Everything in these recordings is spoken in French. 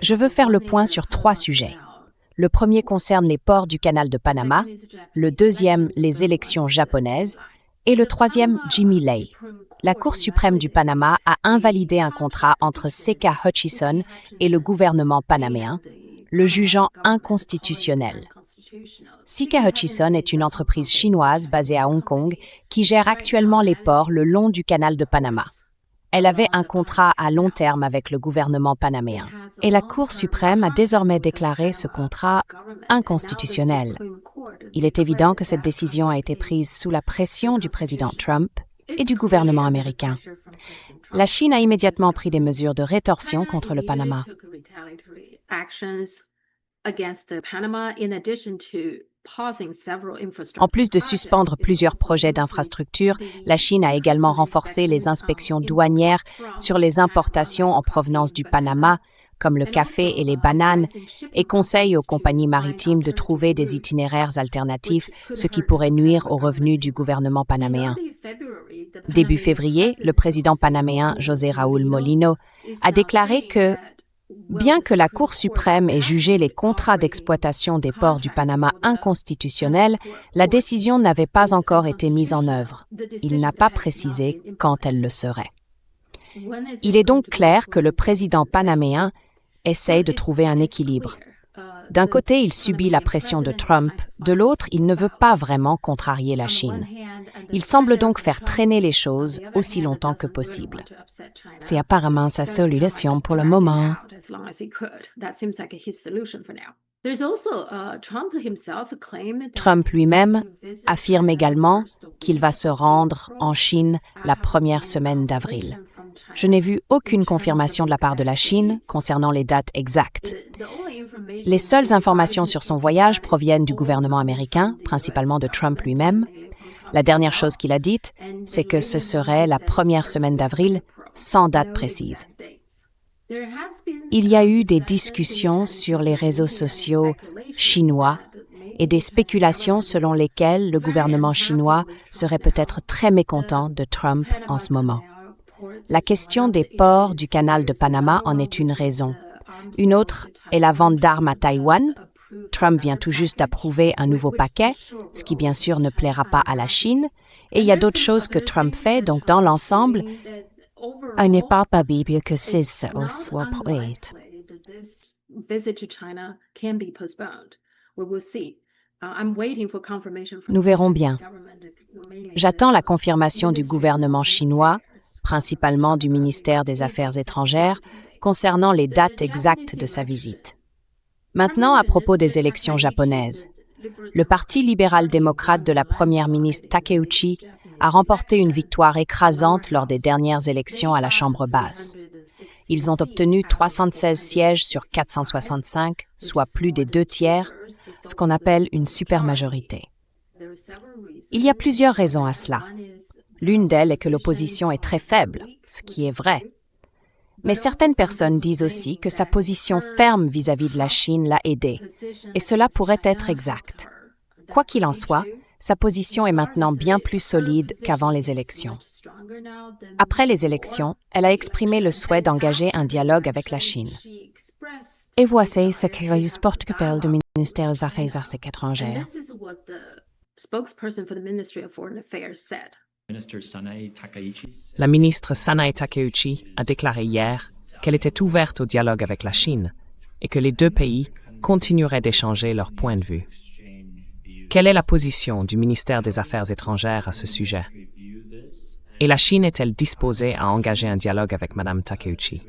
Je veux faire le point sur 3 sujets. Le premier concerne les ports du canal de Panama, le deuxième, les élections japonaises, et le troisième, Jimmy Lai. La Cour suprême du Panama a invalidé un contrat entre CK Hutchison et le gouvernement panaméen, le jugeant inconstitutionnel. CK Hutchison est une entreprise chinoise basée à Hong Kong qui gère actuellement les ports le long du canal de Panama. Elle avait un contrat à long terme avec le gouvernement panaméen. Et la Cour suprême a désormais déclaré ce contrat inconstitutionnel. Il est évident que cette décision a été prise sous la pression du président Trump et du gouvernement américain. La Chine a immédiatement pris des mesures de rétorsion contre le Panama. En plus de suspendre plusieurs projets d'infrastructure, la Chine a également renforcé les inspections douanières sur les importations en provenance du Panama, comme le café et les bananes, et conseille aux compagnies maritimes de trouver des itinéraires alternatifs, ce qui pourrait nuire aux revenus du gouvernement panaméen. Début février, le président panaméen José Raúl Mulino a déclaré que bien que la Cour suprême ait jugé les contrats d'exploitation des ports du Panama inconstitutionnels, la décision n'avait pas encore été mise en œuvre. Il n'a pas précisé quand elle le serait. Il est donc clair que le président panaméen essaye de trouver un équilibre. D'un côté, il subit la pression de Trump, de l'autre, il ne veut pas vraiment contrarier la Chine. Il semble donc faire traîner les choses aussi longtemps que possible. C'est apparemment sa solution pour le moment. Trump lui-même affirme également qu'il va se rendre en Chine la première semaine d'avril. Je n'ai vu aucune confirmation de la part de la Chine concernant les dates exactes. Les seules informations sur son voyage proviennent du gouvernement américain, principalement de Trump lui-même. La dernière chose qu'il a dite, c'est que ce serait la première semaine d'avril, sans date précise. Il y a eu des discussions sur les réseaux sociaux chinois et des spéculations selon lesquelles le gouvernement chinois serait peut-être très mécontent de Trump en ce moment. La question des ports du canal de Panama en est une raison. Une autre est la vente d'armes à Taïwan. Trump vient tout juste d'approuver un nouveau paquet, ce qui bien sûr ne plaira pas à la Chine. Et il y a d'autres choses que Trump fait, donc dans l'ensemble, il n'est pas probable que ça soit prêt. Nous verrons bien. J'attends la confirmation du gouvernement chinois, principalement du ministère des Affaires étrangères, concernant les dates exactes de sa visite. Maintenant, à propos des élections japonaises. Le Parti libéral-démocrate de la première ministre Takeuchi a remporté une victoire écrasante lors des dernières élections à la Chambre basse. Ils ont obtenu 316 sièges sur 465, soit plus des 2 tiers, ce qu'on appelle une supermajorité. Il y a plusieurs raisons à cela. L'une d'elles est que l'opposition est très faible, ce qui est vrai. Mais certaines personnes disent aussi que sa position ferme vis-à-vis de la Chine l'a aidé, et cela pourrait être exact. Quoi qu'il en soit, sa position est maintenant bien plus solide qu'avant les élections. Après les élections, elle a exprimé le souhait d'engager un dialogue avec la Chine. Et voici ce que le porte-parole du ministère des Affaires étrangères. La ministre Sanae Takeuchi a déclaré hier qu'elle était ouverte au dialogue avec la Chine et que les 2 pays continueraient d'échanger leurs points de vue. Quelle est la position du ministère des Affaires étrangères à ce sujet? Et la Chine est-elle disposée à engager un dialogue avec Mme Takeuchi?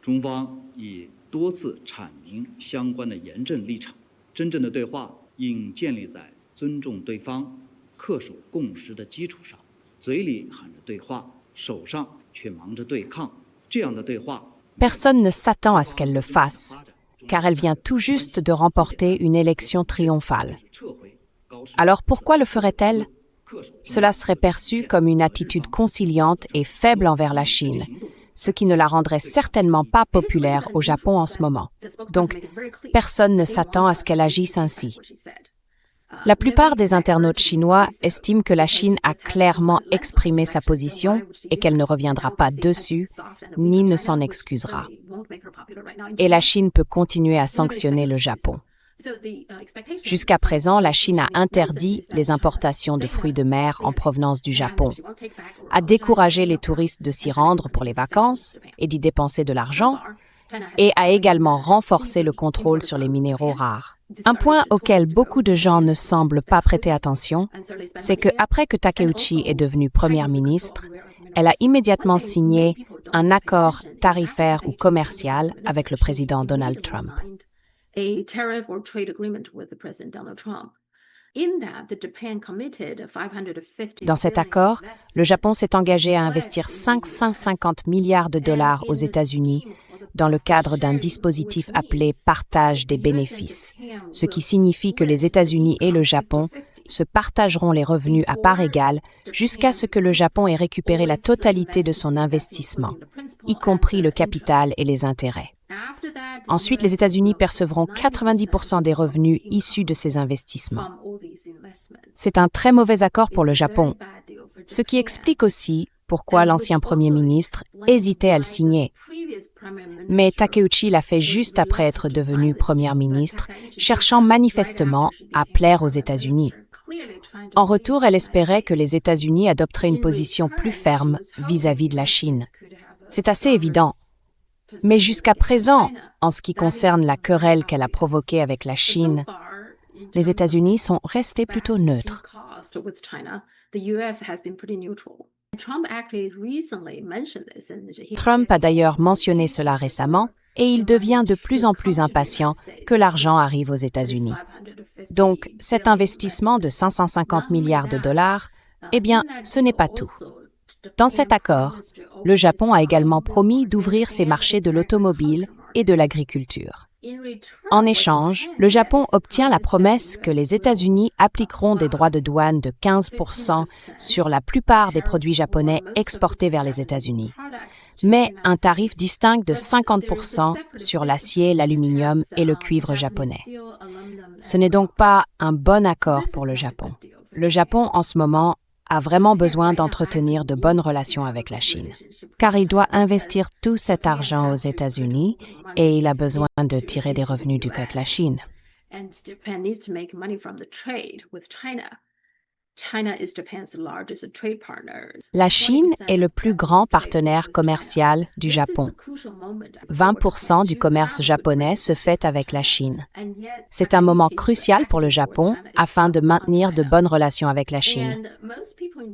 中方已多次阐明相关的严正立场，真正的对话应建立在尊重对方、恪守共识的基础上。嘴里喊着对话，手上却忙着对抗，这样的对话。Personne ne s'attend à ce qu'elle le fasse, car elle vient tout juste de remporter une élection triomphale. Alors pourquoi le ferait-elle? Cela serait perçu comme une attitude conciliante et faible envers la Chine, ce qui ne la rendrait certainement pas populaire au Japon en ce moment. Donc, personne ne s'attend à ce qu'elle agisse ainsi. La plupart des internautes chinois estiment que la Chine a clairement exprimé sa position et qu'elle ne reviendra pas dessus, ni ne s'en excusera. Et la Chine peut continuer à sanctionner le Japon. Jusqu'à présent, la Chine a interdit les importations de fruits de mer en provenance du Japon, a découragé les touristes de s'y rendre pour les vacances et d'y dépenser de l'argent, et a également renforcé le contrôle sur les minéraux rares. Un point auquel beaucoup de gens ne semblent pas prêter attention, c'est qu'après que Takeuchi est devenue première ministre, elle a immédiatement signé un accord tarifaire ou commercial avec le président Donald Trump. Dans cet accord, le Japon s'est engagé à investir 550 milliards de dollars aux États-Unis dans le cadre d'un dispositif appelé « partage des bénéfices », ce qui signifie que les États-Unis et le Japon se partageront les revenus à part égale jusqu'à ce que le Japon ait récupéré la totalité de son investissement, y compris le capital et les intérêts. Ensuite, les États-Unis percevront 90% des revenus issus de ces investissements. C'est un très mauvais accord pour le Japon, ce qui explique aussi pourquoi l'ancien Premier ministre hésitait à le signer. Mais Takeuchi l'a fait juste après être devenue Première ministre, cherchant manifestement à plaire aux États-Unis. En retour, elle espérait que les États-Unis adopteraient une position plus ferme vis-à-vis de la Chine. C'est assez évident. Mais jusqu'à présent, en ce qui concerne la querelle qu'elle a provoquée avec la Chine, les États-Unis sont restés plutôt neutres. Trump a d'ailleurs mentionné cela récemment et il devient de plus en plus impatient que l'argent arrive aux États-Unis. Donc, cet investissement de 550 milliards de dollars, eh bien, ce n'est pas tout. Dans cet accord, le Japon a également promis d'ouvrir ses marchés de l'automobile et de l'agriculture. En échange, le Japon obtient la promesse que les États-Unis appliqueront des droits de douane de 15% sur la plupart des produits japonais exportés vers les États-Unis, mais un tarif distinct de 50% sur l'acier, l'aluminium et le cuivre japonais. Ce n'est donc pas un bon accord pour le Japon. Le Japon, en ce moment, a vraiment besoin d'entretenir de bonnes relations avec la Chine, car il doit investir tout cet argent aux États-Unis et il a besoin de tirer des revenus du cas de la Chine. La Chine est le plus grand partenaire commercial du Japon. 20% du commerce japonais se fait avec la Chine. C'est un moment crucial pour le Japon afin de maintenir de bonnes relations avec la Chine.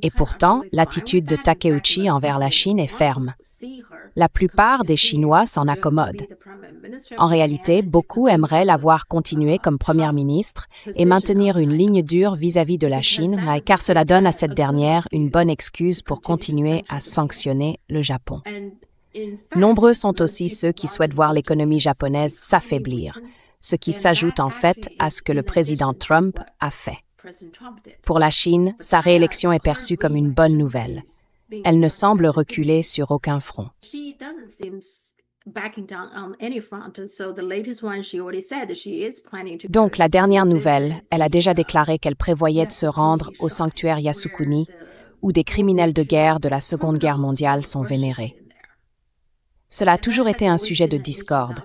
Et pourtant, l'attitude de Takeuchi envers la Chine est ferme. La plupart des Chinois s'en accommodent. En réalité, beaucoup aimeraient la voir continuer comme première ministre et maintenir une ligne dure vis-à-vis de la Chine, car cela donne à cette dernière une bonne excuse pour continuer à sanctionner le Japon. Nombreux sont aussi ceux qui souhaitent voir l'économie japonaise s'affaiblir, ce qui s'ajoute en fait à ce que le président Trump a fait. Pour la Chine, sa réélection est perçue comme une bonne nouvelle. Elle ne semble reculer sur aucun front. Donc, la dernière nouvelle, elle a déjà déclaré qu'elle prévoyait de se rendre au sanctuaire Yasukuni, où des criminels de guerre de la Seconde Guerre mondiale sont vénérés. Cela a toujours été un sujet de discorde,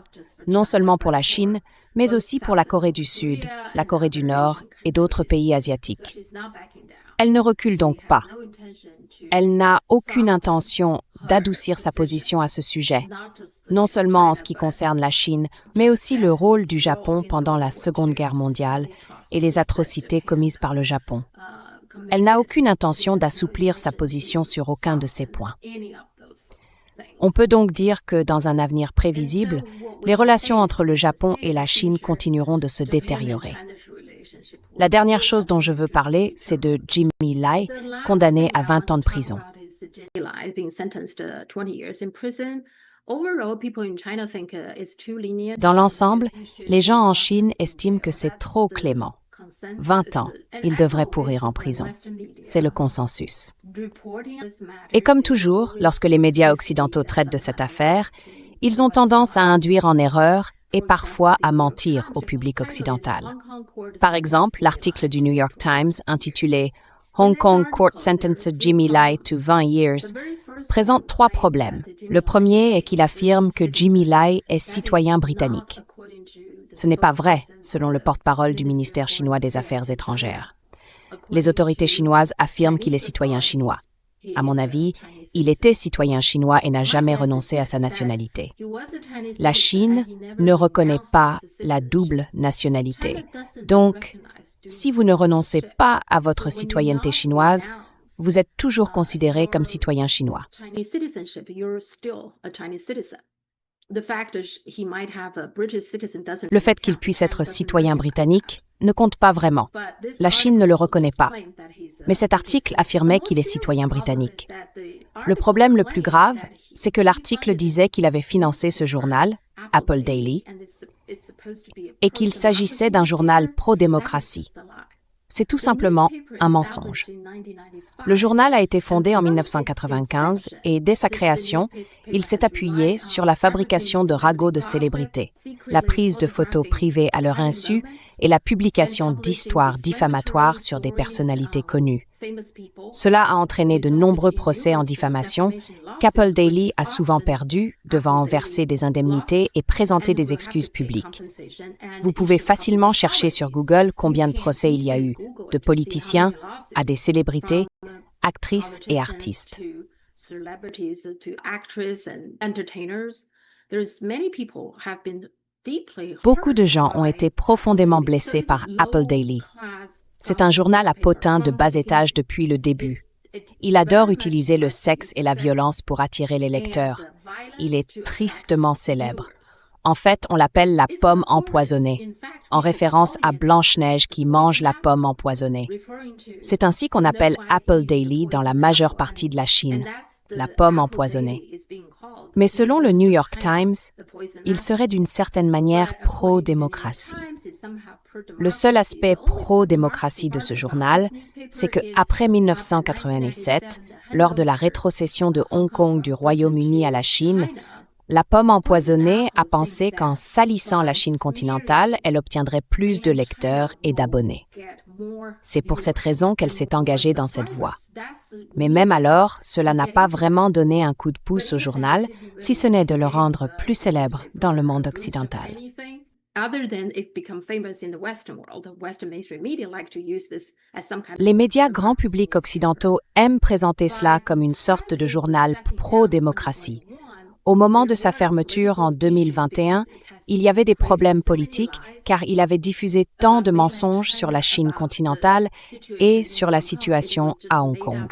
non seulement pour la Chine, mais aussi pour la Corée du Sud, la Corée du Nord et d'autres pays asiatiques. Elle ne recule donc pas. Elle n'a aucune intention d'adoucir sa position à ce sujet, non seulement en ce qui concerne la Chine, mais aussi le rôle du Japon pendant la Seconde Guerre mondiale et les atrocités commises par le Japon. Elle n'a aucune intention d'assouplir sa position sur aucun de ces points. On peut donc dire que, dans un avenir prévisible, les relations entre le Japon et la Chine continueront de se détériorer. La dernière chose dont je veux parler, c'est de Jimmy Lai, condamné à 20 ans de prison. Dans l'ensemble, les gens en Chine estiment que c'est trop clément. 20 ans, il devrait pourrir en prison. C'est le consensus. Et comme toujours, lorsque les médias occidentaux traitent de cette affaire, ils ont tendance à induire en erreur et parfois à mentir au public occidental. Par exemple, l'article du New York Times intitulé « Hong Kong Court Sentences Jimmy Lai to 20 Years » présente 3 problèmes. Le premier est qu'il affirme que Jimmy Lai est citoyen britannique. Ce n'est pas vrai, selon le porte-parole du ministère chinois des Affaires étrangères. Les autorités chinoises affirment qu'il est citoyen chinois. À mon avis, il était citoyen chinois et n'a jamais renoncé à sa nationalité. La Chine ne reconnaît pas la double nationalité. Donc, si vous ne renoncez pas à votre citoyenneté chinoise, vous êtes toujours considéré comme citoyen chinois. Le fait qu'il puisse être citoyen britannique ne compte pas vraiment. La Chine ne le reconnaît pas. Mais cet article affirmait qu'il est citoyen britannique. Le problème le plus grave, c'est que l'article disait qu'il avait financé ce journal, Apple Daily, et qu'il s'agissait d'un journal pro-démocratie. C'est tout simplement un mensonge. Le journal a été fondé en 1995 et, dès sa création, il s'est appuyé sur la fabrication de ragots de célébrités, la prise de photos privées à leur insu et la publication d'histoires diffamatoires sur des personnalités connues. Cela a entraîné de nombreux procès en diffamation qu'Apple Daily a souvent perdus, devant verser des indemnités et présenter des excuses publiques. Vous pouvez facilement chercher sur Google combien de procès il y a eu, de politiciens à des célébrités, actrices et artistes. Beaucoup de gens ont été profondément blessés par Apple Daily. C'est un journal à potins de bas étage depuis le début. Il adore utiliser le sexe et la violence pour attirer les lecteurs. Il est tristement célèbre. En fait, on l'appelle la pomme empoisonnée, en référence à Blanche-Neige qui mange la pomme empoisonnée. C'est ainsi qu'on appelle Apple Daily dans la majeure partie de la Chine, la pomme empoisonnée. Mais selon le New York Times, il serait d'une certaine manière pro-démocratie. Le seul aspect pro-démocratie de ce journal, c'est qu'après 1997, lors de la rétrocession de Hong Kong du Royaume-Uni à la Chine, la pomme empoisonnée a pensé qu'en salissant la Chine continentale, elle obtiendrait plus de lecteurs et d'abonnés. C'est pour cette raison qu'elle s'est engagée dans cette voie. Mais même alors, cela n'a pas vraiment donné un coup de pouce au journal, si ce n'est de le rendre plus célèbre dans le monde occidental. Les médias grand public occidentaux aiment présenter cela comme une sorte de journal pro-démocratie. Au moment de sa fermeture en 2021, il y avait des problèmes politiques car il avait diffusé tant de mensonges sur la Chine continentale et sur la situation à Hong Kong.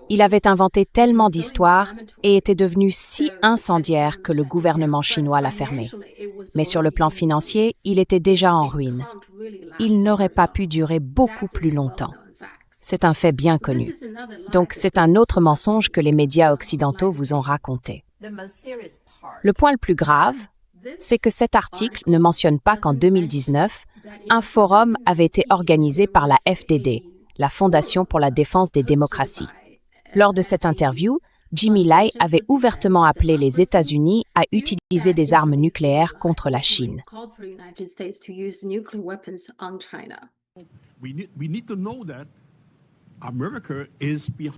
Il avait inventé tellement d'histoires et était devenu si incendiaire que le gouvernement chinois l'a fermé. Mais sur le plan financier, il était déjà en ruine. Il n'aurait pas pu durer beaucoup plus longtemps. C'est un fait bien connu. Donc c'est un autre mensonge que les médias occidentaux vous ont raconté. Le point le plus grave, c'est que cet article ne mentionne pas qu'en 2019, un forum avait été organisé par la FDD, la Fondation pour la défense des démocraties. Lors de cette interview, Jimmy Lai avait ouvertement appelé les États-Unis à utiliser des armes nucléaires contre la Chine.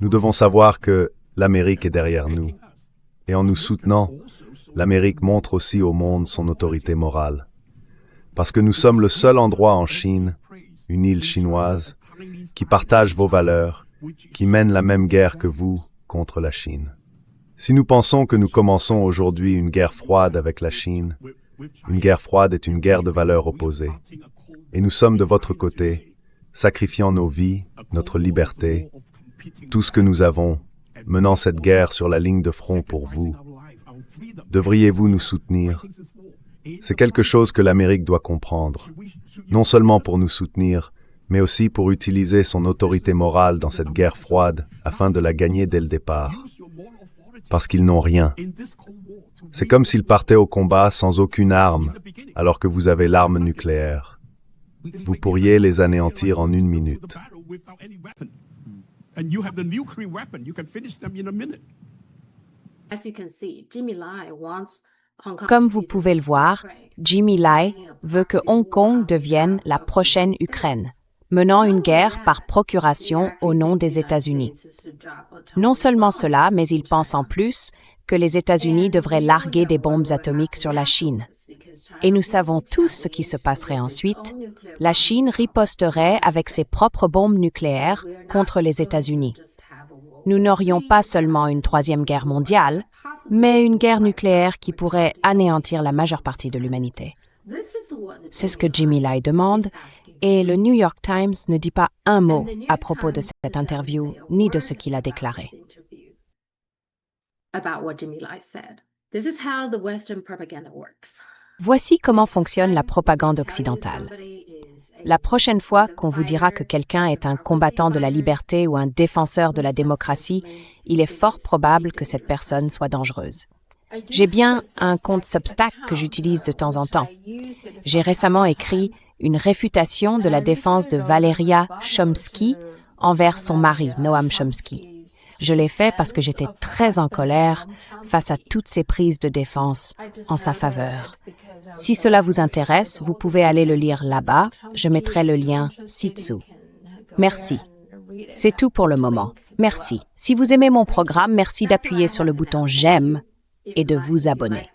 Nous devons savoir que l'Amérique est derrière nous. Et en nous soutenant, l'Amérique montre aussi au monde son autorité morale. Parce que nous sommes le seul endroit en Chine, une île chinoise, qui partage vos valeurs, qui mène la même guerre que vous contre la Chine. Si nous pensons que nous commençons aujourd'hui une guerre froide avec la Chine, une guerre froide est une guerre de valeurs opposées. Et nous sommes de votre côté, sacrifiant nos vies, notre liberté, tout ce que nous avons, menant cette guerre sur la ligne de front pour vous. Devriez-vous nous soutenir? C'est quelque chose que l'Amérique doit comprendre, non seulement pour nous soutenir, mais aussi pour utiliser son autorité morale dans cette guerre froide afin de la gagner dès le départ. Parce qu'ils n'ont rien. C'est comme s'ils partaient au combat sans aucune arme, alors que vous avez l'arme nucléaire. Vous pourriez les anéantir en 1 minute. And you have the nuclear weapon, you can finish them in a minute. As you can see, Jimmy Lai wants Comme vous pouvez le voir, Jimmy Lai veut que Hong Kong devienne la prochaine Ukraine, menant une guerre par procuration au nom des États-Unis. Non seulement cela, mais il pense en plus que les États-Unis devraient larguer des bombes atomiques sur la Chine. Et nous savons tous ce qui se passerait ensuite. La Chine riposterait avec ses propres bombes nucléaires contre les États-Unis. Nous n'aurions pas seulement une troisième guerre mondiale, mais une guerre nucléaire qui pourrait anéantir la majeure partie de l'humanité. C'est ce que Jimmy Lai demande, et le New York Times ne dit pas un mot à propos de cette interview, ni de ce qu'il a déclaré. Voici comment fonctionne la propagande occidentale. La prochaine fois qu'on vous dira que quelqu'un est un combattant de la liberté ou un défenseur de la démocratie, il est fort probable que cette personne soit dangereuse. J'ai bien un compte Substack que j'utilise de temps en temps. J'ai récemment écrit une réfutation de la défense de Valeria Chomsky envers son mari, Noam Chomsky. Je l'ai fait parce que j'étais très en colère face à toutes ces prises de défense en sa faveur. Si cela vous intéresse, vous pouvez aller le lire là-bas. Je mettrai le lien ci-dessous. Merci. C'est tout pour le moment. Merci. Si vous aimez mon programme, merci d'appuyer sur le bouton « J'aime » et de vous abonner.